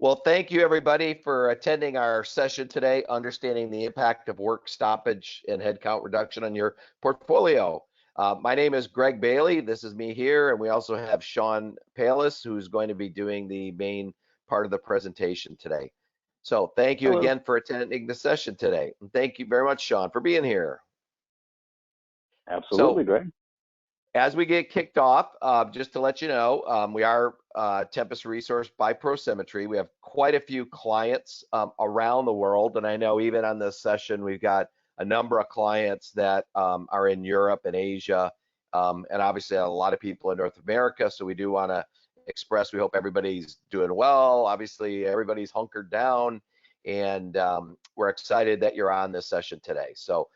Well, thank you everybody for attending our session today, understanding the impact of work stoppage and headcount reduction on your portfolio. My name is Greg Bailey. This is me here, and we also have Sean Palis, who's going to be doing the main part of the presentation today. So thank you again for attending the session today. And thank you very much, Sean, for being here. Absolutely, Greg. As we get kicked off, just to let you know, we are Tempest Resource by Prosimetry. We have quite a few clients around the world, and I know even on this session we've got a number of clients that are in Europe and Asia, and obviously a lot of people in North America. So we do want to express we hope everybody's doing well. Obviously everybody's hunkered down, and we're excited that you're on this session today. So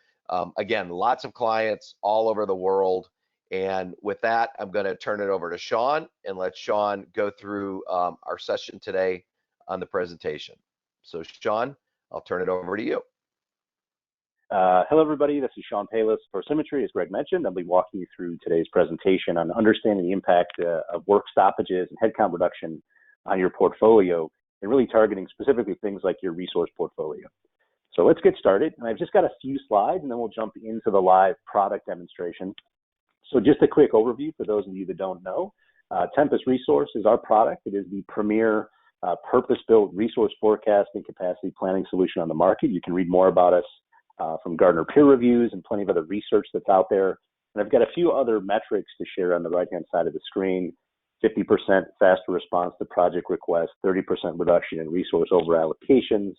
again, lots of clients all over the world. And with that, I'm going to turn it over to Sean and let Sean go through our session today on the presentation. So Sean, I'll turn it over to you. Hello, everybody. This is Sean Palis, Prosimetry, as Greg mentioned. I'll be walking you through today's presentation on understanding the impact of work stoppages and headcount reduction on your portfolio, and really targeting specifically things like your resource portfolio. So let's get started. And I've just got a few slides, and then we'll jump into the live product demonstration. So just a quick overview for those of you that don't know. Tempest Resource is our product. It is the premier purpose-built resource forecasting capacity planning solution on the market. You can read more about us from Gartner peer reviews and plenty of other research that's out there. And I've got a few other metrics to share on the right-hand side of the screen. 50% faster response to project requests, 30% reduction in resource over-allocations,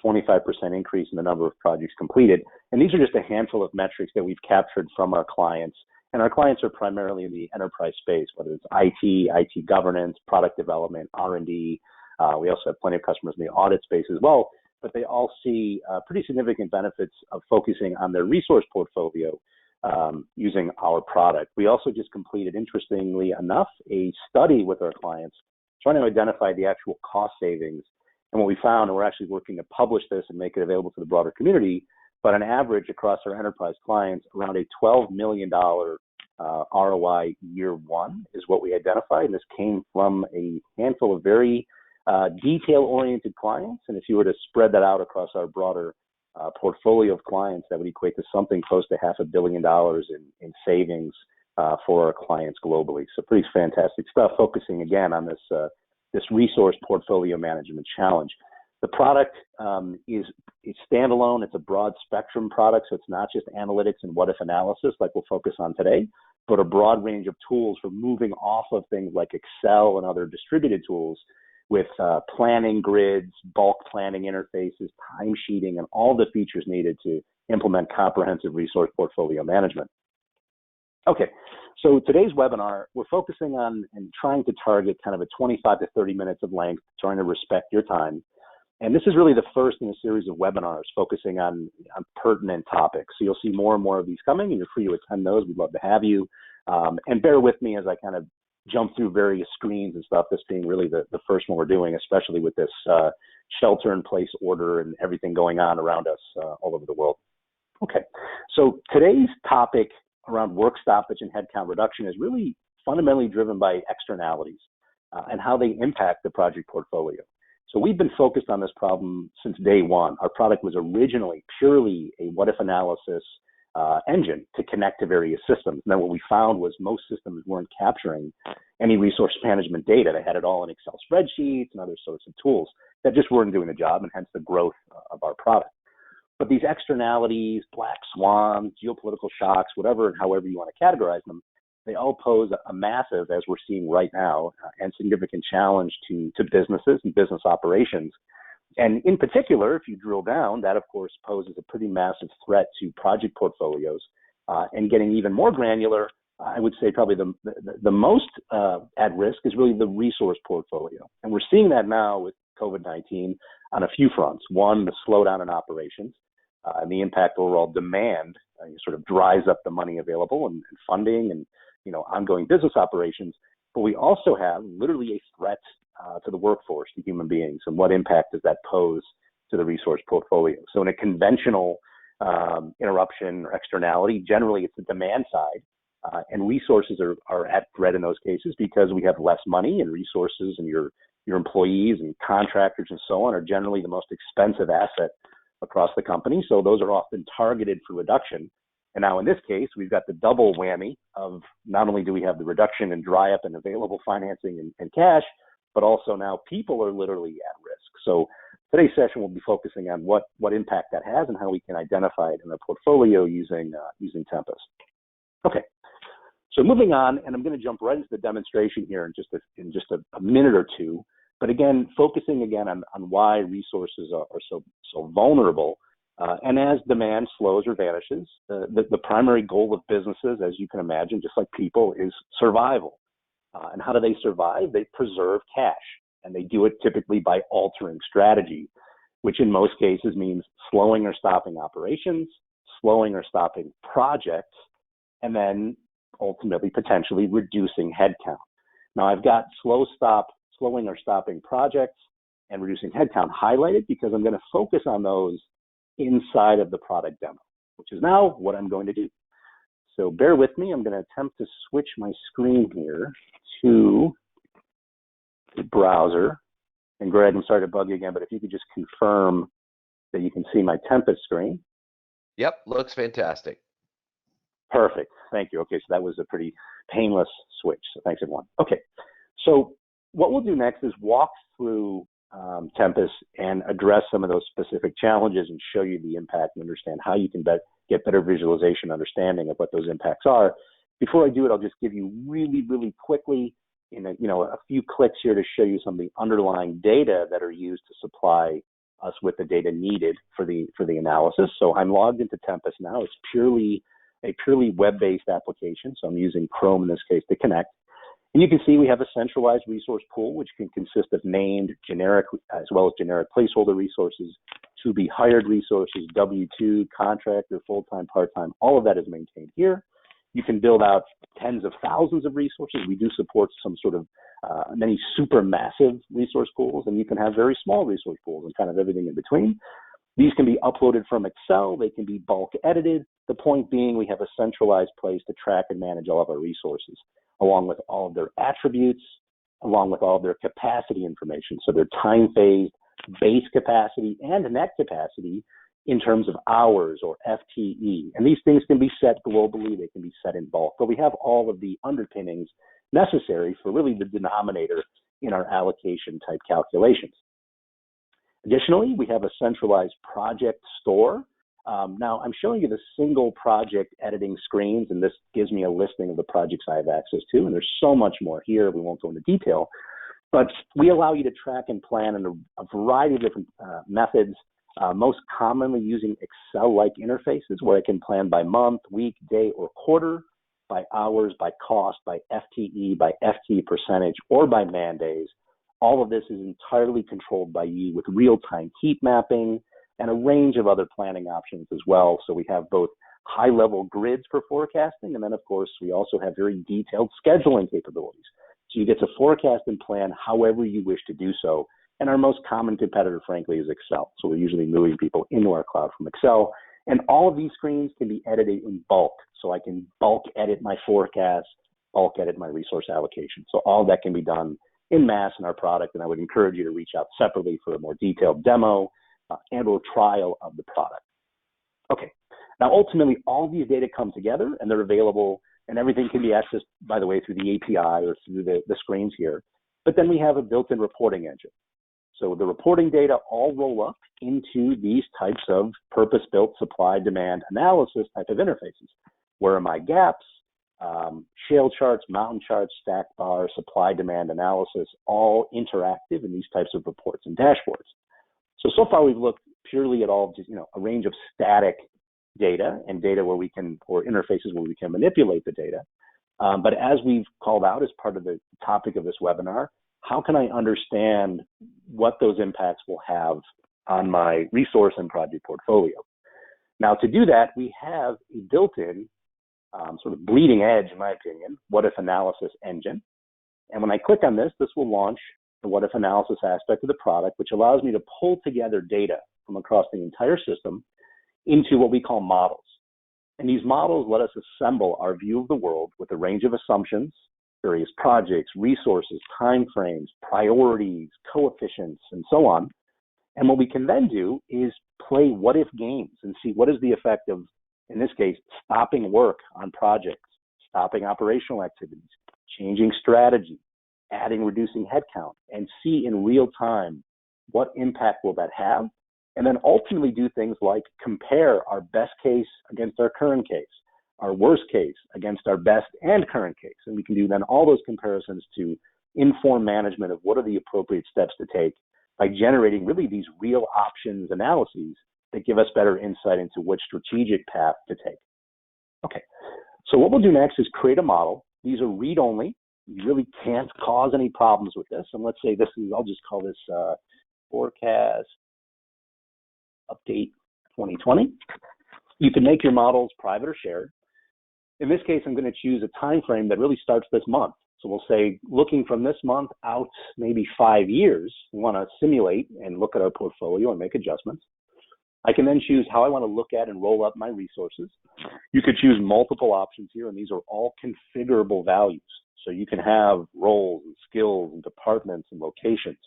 25% increase in the number of projects completed. And these are just a handful of metrics that we've captured from our clients. And our clients are primarily in the enterprise space, whether it's IT governance, product development, R&D. We also have plenty of customers in the audit space as well, but they all see pretty significant benefits of focusing on their resource portfolio using our product. We also just completed, interestingly enough, a study with our clients trying to identify the actual cost savings. And what we found, and we're actually working to publish this and make it available to the broader community, but on average across our enterprise clients, around a $12 million ROI year one is what we identified. And this came from a handful of very detail-oriented clients. And if you were to spread that out across our broader portfolio of clients, that would equate to something close to $500 million in savings for our clients globally. So pretty fantastic stuff, focusing again on this resource portfolio management challenge. The product is standalone. It's a broad spectrum product, so it's not just analytics and Whatif Analysis like we'll focus on today, but a broad range of tools for moving off of things like Excel and other distributed tools with planning grids, bulk planning interfaces, timesheeting, and all the features needed to implement comprehensive resource portfolio management. Okay, so today's webinar, we're focusing on and trying to target kind of a 25 to 30 minutes of length, trying to respect your time. And this is really the first in a series of webinars focusing on pertinent topics. So you'll see more and more of these coming, and you're free to attend those. We'd love to have you. And bear with me as I kind of jump through various screens and stuff, this being really the first one we're doing, especially with this shelter-in-place order and everything going on around us all over the world. Okay, so today's topic around work stoppage and headcount reduction is really fundamentally driven by externalities and how they impact the project portfolio. So we've been focused on this problem since day one. Our product was originally purely a Whatif Analysis engine to connect to various systems. And then what we found was most systems weren't capturing any resource management data. They had it all in Excel spreadsheets and other sorts of tools that just weren't doing the job, and hence the growth of our product. But these externalities, black swans, geopolitical shocks, whatever and however you want to categorize them, they all pose a massive, as we're seeing right now, and significant challenge to businesses and business operations. And in particular, if you drill down, that of course poses a pretty massive threat to project portfolios. And getting even more granular, I would say probably the most at risk is really the resource portfolio. And we're seeing that now with COVID-19 on a few fronts. One, the slowdown in operations and the impact overall demand sort of dries up the money available and funding and ongoing business operations. But we also have literally a threat to the workforce, to human beings, and what impact does that pose to the resource portfolio? So in a conventional interruption or externality, generally it's the demand side. And resources are at threat in those cases because we have less money, and resources and your employees and contractors and so on are generally the most expensive asset across the company. So those are often targeted for reduction. And now in this case, we've got the double whammy of not only do we have the reduction in dry up and available financing and cash, but also now people are literally at risk. So today's session will be focusing on what impact that has and how we can identify it in a portfolio using Tempest. Okay, so moving on, and I'm going to jump right into the demonstration here in just a minute or two. But again, focusing again on why resources are so vulnerable. And as demand slows or vanishes, the primary goal of businesses, as you can imagine, just like people, is survival. And how do they survive? They preserve cash, and they do it typically by altering strategy, which in most cases means slowing or stopping operations, slowing or stopping projects, and then ultimately potentially reducing headcount. Now I've got slowing or stopping projects and reducing headcount highlighted because I'm going to focus on those inside of the product demo, which is now what I'm going to do. So bear with me. I'm going to attempt to switch my screen here to the browser. And Greg, I'm sorry to bug you again, but if you could just confirm that you can see my Tempest screen. Yep, looks fantastic. Perfect. Thank you. Okay, so that was a pretty painless switch. So thanks, everyone. Okay, so what we'll do next is walk through Tempest and address some of those specific challenges and show you the impact and understand how you can get better visualization, understanding of what those impacts are. Before I do it, I'll just give you really quickly in a few clicks here to show you some of the underlying data that are used to supply us with the data needed for the analysis. So I'm logged into Tempest now. It's a purely web-based application. So I'm using Chrome in this case to connect. And you can see we have a centralized resource pool, which can consist of named, generic, as well as generic placeholder resources, to be hired resources, W-2, contractor, full-time, part-time, all of that is maintained here. You can build out tens of thousands of resources. We do support some sort of many super massive resource pools, and you can have very small resource pools and kind of everything in between. These can be uploaded from Excel. They can be bulk edited. The point being we have a centralized place to track and manage all of our resources, along with all of their attributes, along with all of their capacity information. So their time-phased base capacity and net capacity in terms of hours or FTE. And these things can be set globally. They can be set in bulk. But we have all of the underpinnings necessary for really the denominator in our allocation type calculations. Additionally, we have a centralized project store. Now, I'm showing you the single project editing screens, and this gives me a listing of the projects I have access to, and there's so much more here. We won't go into detail, but we allow you to track and plan in a variety of different methods, most commonly using Excel-like interfaces where I can plan by month, week, day, or quarter, by hours, by cost, by FTE, by FTE percentage, or by man days. All of this is entirely controlled by you with real-time heat mapping and a range of other planning options as well. So we have both high-level grids for forecasting, and then, of course, we also have very detailed scheduling capabilities. So you get to forecast and plan however you wish to do so. And our most common competitor, frankly, is Excel. So we're usually moving people into our cloud from Excel. And all of these screens can be edited in bulk. So I can bulk edit my forecast, bulk edit my resource allocation. So all that can be done in mass in our product. And I would encourage you to reach out separately for a more detailed demo and or trial of the product. Okay, now ultimately all these data come together and they're available, and everything can be accessed, by the way, through the API or through the screens here. But then we have a built-in reporting engine. So the reporting data all roll up into these types of purpose-built supply-demand analysis type of interfaces. Where are my gaps? Shale charts, mountain charts, stack bar, supply-demand analysis, all interactive in these types of reports and dashboards. So far we've looked purely at all just, a range of static data and data where we can, or interfaces where we can manipulate the data. But as we've called out as part of the topic of this webinar, how can I understand what those impacts will have on my resource and project portfolio? Now, to do that, we have a built-in sort of bleeding edge, in my opinion, Whatif Analysis engine. And when I click on this, this will launch the Whatif Analysis aspect of the product, which allows me to pull together data from across the entire system into what we call models. And these models let us assemble our view of the world with a range of assumptions, various projects, resources, timeframes, priorities, coefficients, and so on. And what we can then do is play what-if games and see what is the effect of, in this case, stopping work on projects, stopping operational activities, changing strategy, adding, reducing headcount, and see in real time what impact will that have, and then ultimately do things like compare our best case against our current case, our worst case against our best and current case. And we can do then all those comparisons to inform management of what are the appropriate steps to take by generating really these real options analyses that give us better insight into which strategic path to take. Okay, so what we'll do next is create a model. These are read-only. You really can't cause any problems with this. And let's say this is, I'll just call this forecast update 2020. You can make your models private or shared. In this case, I'm going to choose a time frame that really starts this month. So we'll say, looking from this month out maybe 5 years, we want to simulate and look at our portfolio and make adjustments. I can then choose how I want to look at and roll up my resources. You could choose multiple options here, and these are all configurable values. So you can have roles and skills and departments and locations,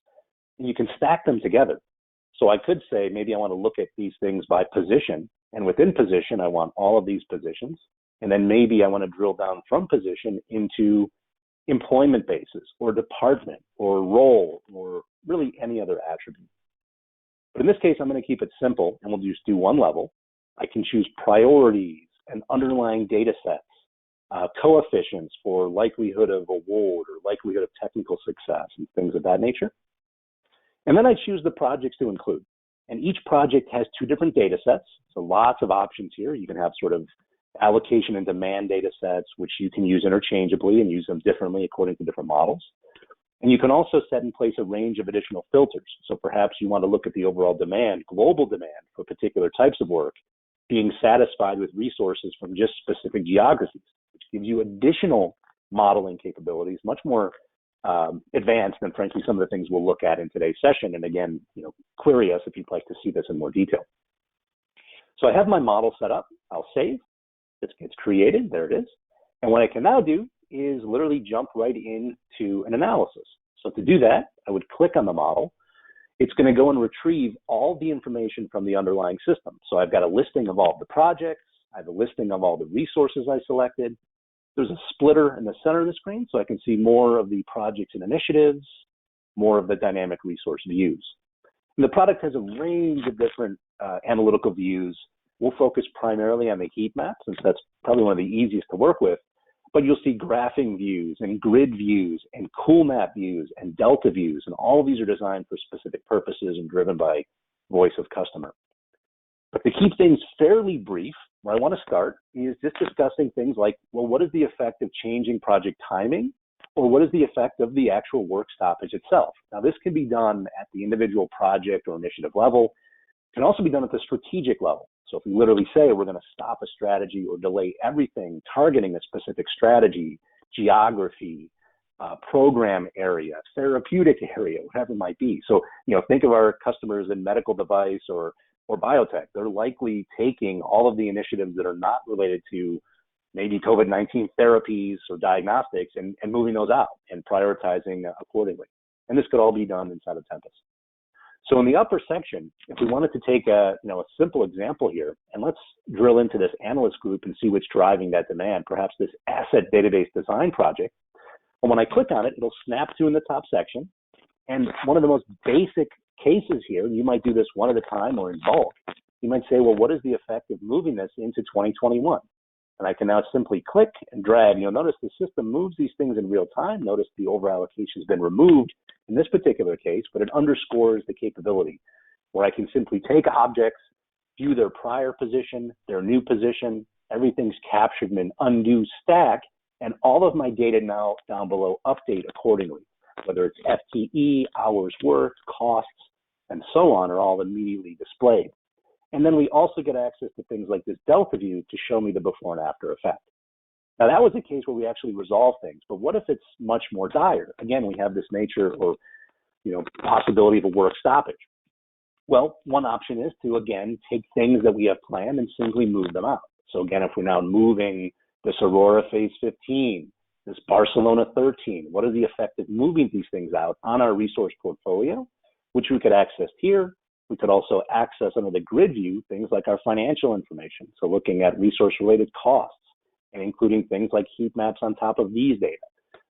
and you can stack them together. So I could say, maybe I want to look at these things by position, and within position, I want all of these positions. And then maybe I want to drill down from position into employment basis or department or role or really any other attribute. But in this case, I'm going to keep it simple, and we'll just do one level. I can choose priorities and underlying data sets, coefficients for likelihood of award or likelihood of technical success and things of that nature. And then I choose the projects to include. And each project has two different data sets, so lots of options here. You can have sort of allocation and demand data sets, which you can use interchangeably and use them differently according to different models. And you can also set in place a range of additional filters. So perhaps you want to look at the overall demand, global demand for particular types of work, being satisfied with resources from just specific geographies, which gives you additional modeling capabilities, much more advanced than, frankly, some of the things we'll look at in today's session. And again, query us if you'd like to see this in more detail. So I have my model set up. I'll save. This gets created. There it is. And what I can now do is literally jump right into an analysis. So to do that, I would click on the model. It's going to go and retrieve all the information from the underlying system. So I've got a listing of all the projects. I have a listing of all the resources I selected. There's a splitter in the center of the screen, so I can see more of the projects and initiatives, more of the dynamic resource views. And the product has a range of different analytical views. We'll focus primarily on the heat map, since that's probably one of the easiest to work with. But you'll see graphing views and grid views and cool map views and delta views, and all of these are designed for specific purposes and driven by voice of customer. But to keep things fairly brief, where I want to start is just discussing things like, well, what is the effect of changing project timing, or what is the effect of the actual work stoppage itself? Now, this can be done at the individual project or initiative level. It can also be done at the strategic level. So if we literally say we're going to stop a strategy or delay everything targeting a specific strategy, geography, program area, therapeutic area, whatever it might be. So, think of our customers in medical device or biotech. They're likely taking all of the initiatives that are not related to maybe COVID-19 therapies or diagnostics and moving those out and prioritizing accordingly. And this could all be done inside of Tempest. So in the upper section, if we wanted to take a simple example here, and let's drill into this analyst group and see what's driving that demand, perhaps this asset database design project. And when I click on it, it'll snap to in the top section. And one of the most basic cases here, you might do this one at a time or in bulk. You might say, well, what is the effect of moving this into 2021? And I can now simply click and drag. You'll notice the system moves these things in real time. Notice the overallocation has been removed in this particular case, but it underscores the capability where I can simply take objects, view their prior position, their new position, everything's captured in an undo stack, and all of my data now down below update accordingly, whether it's FTE, hours worked, costs, and so on are all immediately displayed. And then we also get access to things like this delta view to show me the before and after effect. Now that was a case where we actually resolve things, but what if it's much more dire? Again, we have this nature or possibility of a work stoppage. Well, one option is to, again, take things that we have planned and simply move them out. So again, if we're now moving this Aurora Phase 15, this Barcelona 13, what are the effects of moving these things out on our resource portfolio, which we could access here. We could also access under the grid view things like our financial information. So looking at resource-related costs and including things like heat maps on top of these data.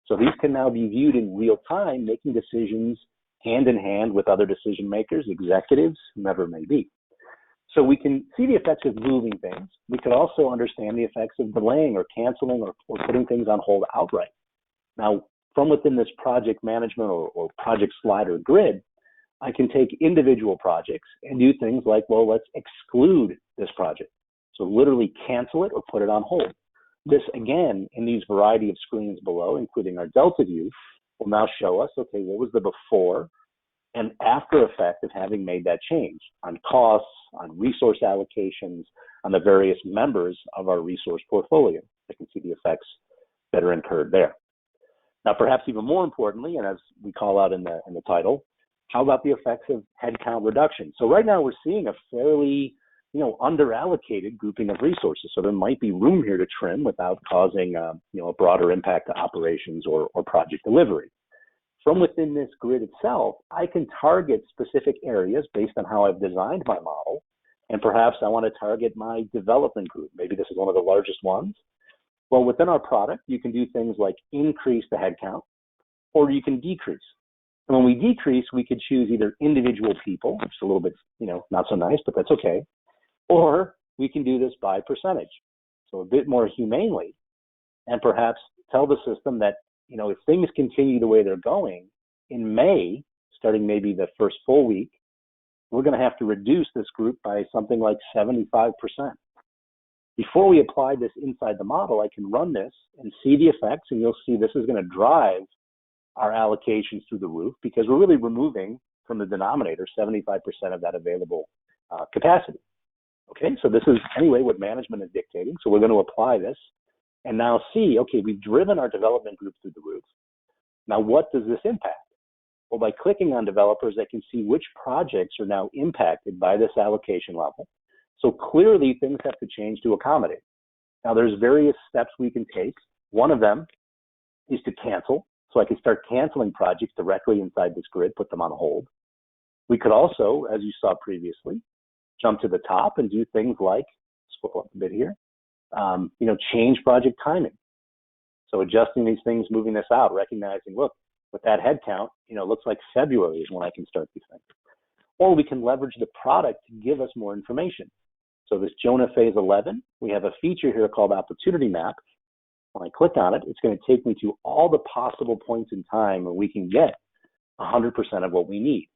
So these can now be viewed in real time, making decisions hand in hand with other decision makers, executives, whomever it may be. So we can see the effects of moving things. We could also understand the effects of delaying or canceling or putting things on hold outright. Now, from within this project management or project slider grid, I can take individual projects and do things like, well, let's exclude this project. So literally cancel it or put it on hold. This, again, in these variety of screens below, including our Delta view, will now show us, okay, what was the before and after effect of having made that change on costs, on resource allocations, on the various members of our resource portfolio. I can see the effects that are incurred there. Now, perhaps even more importantly, and as we call out in the title, how about the effects of headcount reduction? So right now we're seeing a fairly, underallocated grouping of resources. So there might be room here to trim without causing, a broader impact to operations or project delivery. From within this grid itself, I can target specific areas based on how I've designed my model. And perhaps I want to target my development group. Maybe this is one of the largest ones. Well, within our product, you can do things like increase the headcount, or you can decrease. And when we decrease, we could choose either individual people, which is a little bit, not so nice, but that's okay. Or we can do this by percentage. So a bit more humanely, and perhaps tell the system that, if things continue the way they're going, in May, starting maybe the first full week, we're going to have to reduce this group by something like 75%. Before we apply this inside the model, I can run this and see the effects, and you'll see this is going to drive our allocations through the roof because we're really removing from the denominator 75% of that available capacity. Okay, so this is anyway what management is dictating. So we're going to apply this and now see, okay, we've driven our development group through the roof. Now, what does this impact? Well, by clicking on developers, I can see which projects are now impacted by this allocation level. So clearly things have to change to accommodate. Now, there's various steps we can take. One of them is to cancel. So I can start canceling projects directly inside this grid, put them on hold. We could also, as you saw previously, jump to the top and do things like, scroll up a bit here, change project timing. So adjusting these things, moving this out, recognizing, look, with that head count, looks like February is when I can start these things. Or we can leverage the product to give us more information. So this Jonah Phase 11, we have a feature here called Opportunity Map. When I click on it, it's going to take me to all the possible points in time where we can get 100% of what we need.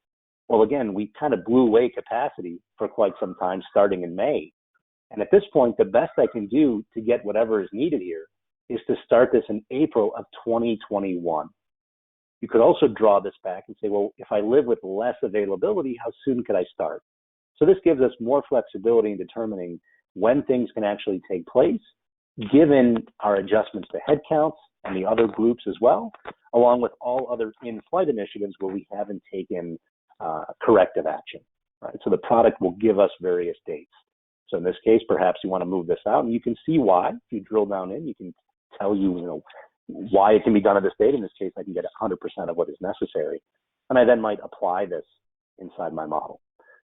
Well, again, we kind of blew away capacity for quite some time starting in May. And at this point, the best I can do to get whatever is needed here is to start this in April of 2021. You could also draw this back and say, well, if I live with less availability, how soon could I start? So this gives us more flexibility in determining when things can actually take place, given our adjustments to headcounts and the other groups as well, along with all other in-flight initiatives where we haven't taken corrective action. Right? So the product will give us various dates. So in this case, perhaps you want to move this out, and you can see why. If you drill down in, you can tell why it can be done at this date. In this case, I can get 100% of what is necessary, and I then might apply this inside my model.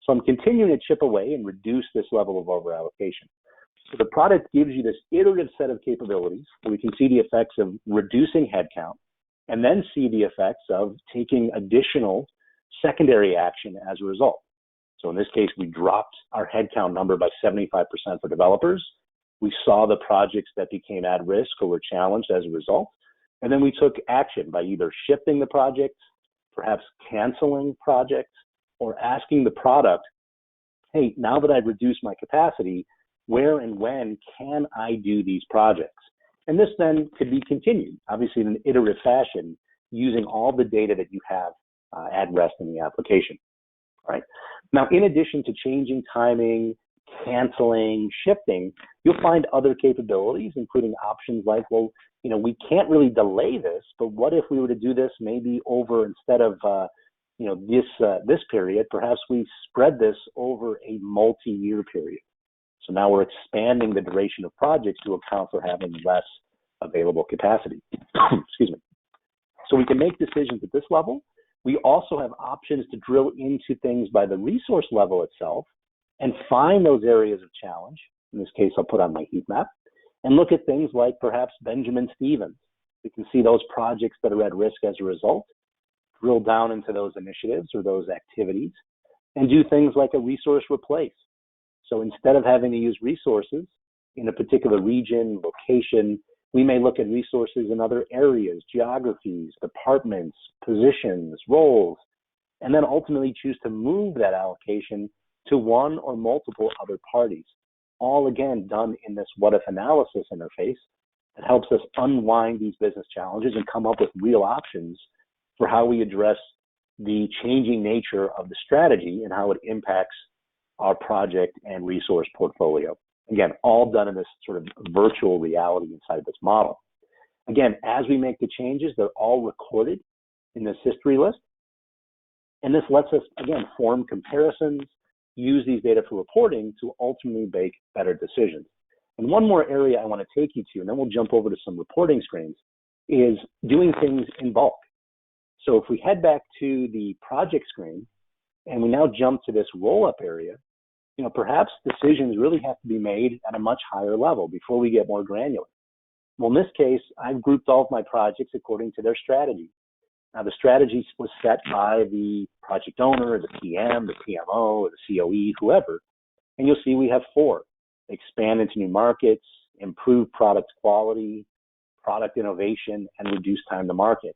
So I'm continuing to chip away and reduce this level of overallocation. So the product gives you this iterative set of capabilities where we can see the effects of reducing headcount and then see the effects of taking additional secondary action as a result. So in this case, we dropped our headcount number by 75% for developers. We saw the projects that became at risk or were challenged as a result. And then we took action by either shifting the projects, perhaps canceling projects, or asking the product, hey, now that I've reduced my capacity, where and when can I do these projects? And this then could be continued, obviously in an iterative fashion, using all the data that you have at rest in the application. All right. Now, in addition to changing timing, canceling, shifting, you'll find other capabilities, including options like, well, we can't really delay this, but what if we were to do this maybe over, instead of this period, perhaps we spread this over a multi-year period. So now we're expanding the duration of projects to account for having less available capacity. Excuse me. So we can make decisions at this level. We also have options to drill into things by the resource level itself and find those areas of challenge. In this case, I'll put on my heat map and look at things like perhaps Benjamin Stevens. We can see those projects that are at risk as a result, drill down into those initiatives or those activities, and do things like a resource replace. So instead of having to use resources in a particular region, location, we may look at resources in other areas, geographies, departments, positions, roles, and then ultimately choose to move that allocation to one or multiple other parties. All again done in this what-if analysis interface that helps us unwind these business challenges and come up with real options for how we address the changing nature of the strategy and how it impacts our project and resource portfolio. Again, all done in this sort of virtual reality inside this model. Again, as we make the changes, they're all recorded in this history list. And this lets us, again, form comparisons, use these data for reporting to ultimately make better decisions. And one more area I want to take you to, and then we'll jump over to some reporting screens, is doing things in bulk. So if we head back to the project screen and we now jump to this roll-up area, perhaps decisions really have to be made at a much higher level before we get more granular. Well, in this case, I've grouped all of my projects according to their strategy. Now, the strategy was set by the project owner, the PM, the PMO, the COE, whoever. And you'll see we have 4. Expand into new markets, improve product quality, product innovation, and reduce time to market.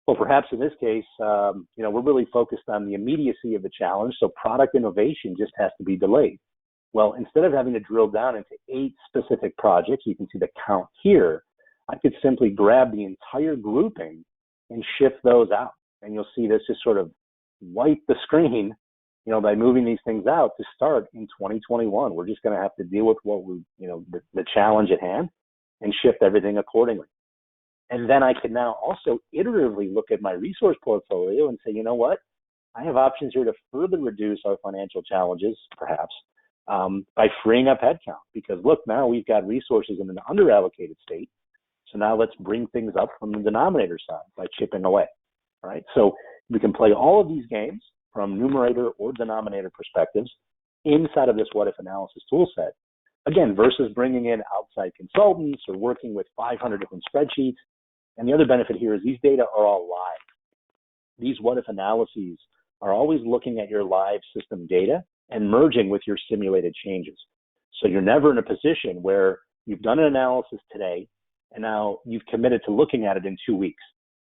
Well, perhaps in this case, we're really focused on the immediacy of the challenge, so product innovation just has to be delayed. Well, instead of having to drill down into 8 specific projects, you can see the count here, I could simply grab the entire grouping and shift those out. And you'll see this just sort of wipe the screen, by moving these things out to start in 2021. We're just going to have to deal with the challenge at hand and shift everything accordingly. And then I can now also iteratively look at my resource portfolio and say, you know what? I have options here to further reduce our financial challenges, perhaps, by freeing up headcount. Because look, now we've got resources in an underallocated state. So now let's bring things up from the denominator side by chipping away, right? So we can play all of these games from numerator or denominator perspectives inside of this what-if analysis tool set. Again, versus bringing in outside consultants or working with 500 different spreadsheets. And the other benefit here is these data are all live. These what-if analyses are always looking at your live system data and merging with your simulated changes. So you're never in a position where you've done an analysis today and now you've committed to looking at it in 2 weeks.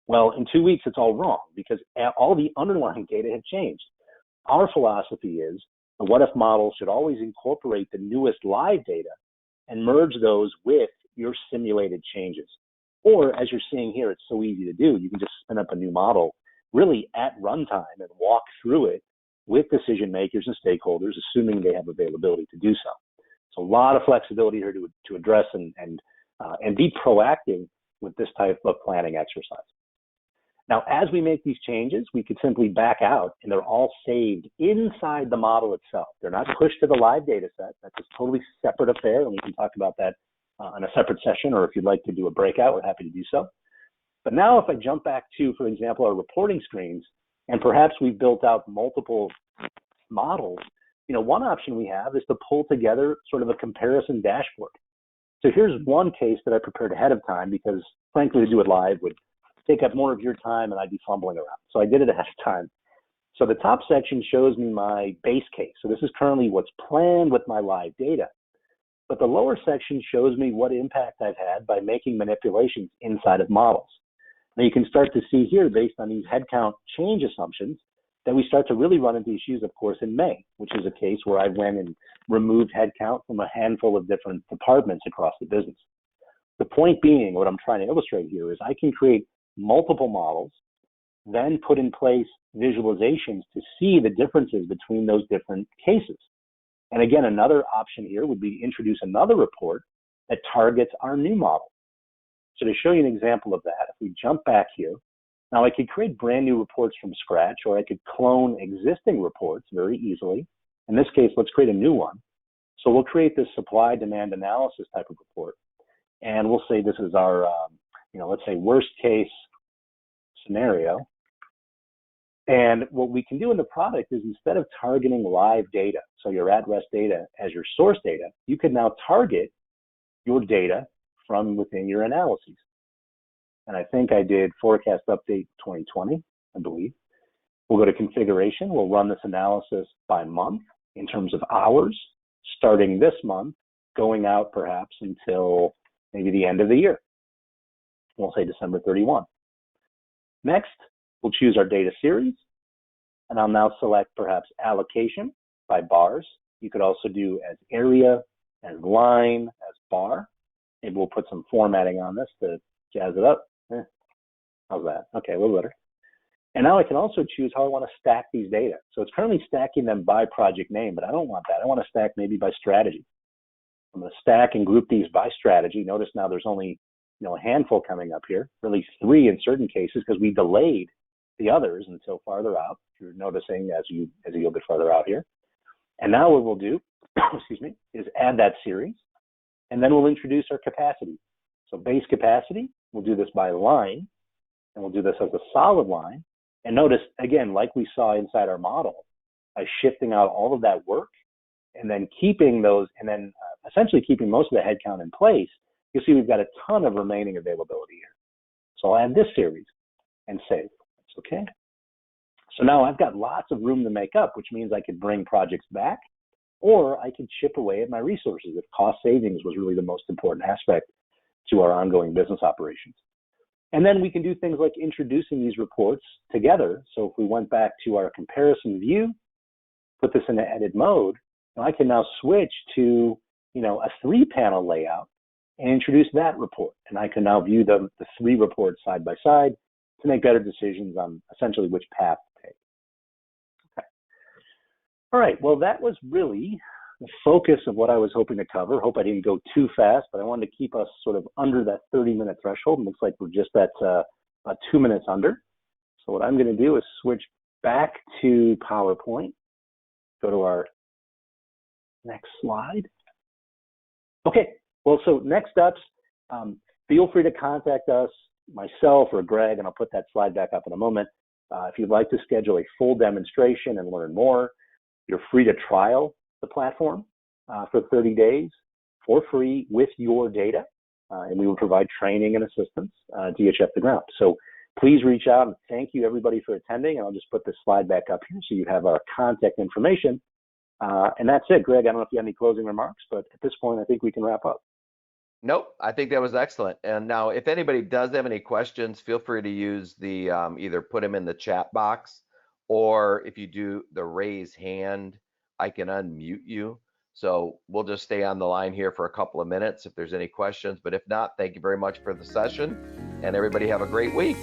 Well, in 2 weeks, it's all wrong because all the underlying data have changed. Our philosophy is the what-if model should always incorporate the newest live data and merge those with your simulated changes. Or as you're seeing here, it's so easy to do. You can just spin up a new model really at runtime and walk through it with decision makers and stakeholders, assuming they have availability to do so. So a lot of flexibility here to address and be proactive with this type of planning exercise. Now, as we make these changes, we could simply back out and they're all saved inside the model itself. They're not pushed to the live data set. That's a totally separate affair, and we can talk about that in a separate session, or if you'd like to do a breakout, we're happy to do so. But now if I jump back to, for example, our reporting screens, and perhaps we've built out multiple models, one option we have is to pull together sort of a comparison dashboard. So here's one case that I prepared ahead of time because, frankly, to do it live would take up more of your time and I'd be fumbling around. So I did it ahead of time. So the top section shows me my base case. So this is currently what's planned with my live data. But the lower section shows me what impact I've had by making manipulations inside of models. Now you can start to see here, based on these headcount change assumptions, that we start to really run into issues, of course, in May, which is a case where I went and removed headcount from a handful of different departments across the business. The point being, what I'm trying to illustrate here is I can create multiple models, then put in place visualizations to see the differences between those different cases. And again, another option here would be to introduce another report that targets our new model. So to show you an example of that, if we jump back here, now I could create brand new reports from scratch, or I could clone existing reports very easily. In this case, let's create a new one. So we'll create this supply demand analysis type of report. And we'll say this is our, let's say worst case scenario. And what we can do in the product is instead of targeting live data, so your at-rest data as your source data, you can now target your data from within your analyses. And I think I did forecast update 2020, I believe. We'll go to configuration. We'll run this analysis by month in terms of hours, starting this month, going out perhaps until maybe the end of the year. We'll say December 31. Next, we'll choose our data series, and I'll now select perhaps allocation by bars. You could also do as area, as line, as bar. Maybe we'll put some formatting on this to jazz it up. How's that? Okay, a little better. And now I can also choose how I want to stack these data. So it's currently stacking them by project name, but I don't want that. I want to stack maybe by strategy. I'm going to stack and group these by strategy. Notice now there's only a handful coming up here, really 3 in certain cases, because we delayed the others until farther out. You're noticing as you go a bit farther out here. And now what we'll do, excuse me, is add that series, and then we'll introduce our capacity. So base capacity, we'll do this by line, and we'll do this as a solid line. And notice, again, like we saw inside our model, by shifting out all of that work and then keeping those, and then essentially keeping most of the headcount in place, you'll see we've got a ton of remaining availability here. So I'll add this series and save. That's okay. So now I've got lots of room to make up, which means I could bring projects back, or I could chip away at my resources if cost savings was really the most important aspect to our ongoing business operations. And then we can do things like introducing these reports together. So if we went back to our comparison view, put this in the edit mode, I can now switch to a 3-panel layout and introduce that report. And I can now view the 3 reports side by side to make better decisions on essentially which path to take. Okay. All right, well, that was really the focus of what I was hoping to cover. Hope I didn't go too fast, but I wanted to keep us sort of under that 30-minute threshold. It looks like we're just at about 2 minutes under. So what I'm going to do is switch back to PowerPoint, go to our next slide. Okay, well, so next steps, feel free to contact us, myself or Greg, and I'll put that slide back up in a moment. If you'd like to schedule a full demonstration and learn more, you're free to trial the platform for 30 days for free with your data, and we will provide training and assistance to get you off the ground. So please reach out, and thank you everybody for attending, and I'll just put this slide back up here so you have our contact information. And that's it, Greg. I don't know if you have any closing remarks, but at this point, I think we can wrap up. Nope, I think that was excellent. And now, if anybody does have any questions, feel free to use the either put them in the chat box, or if you do the raise hand, I can unmute you. So we'll just stay on the line here for a couple of minutes if there's any questions. But if not, thank you very much for the session, and everybody have a great week.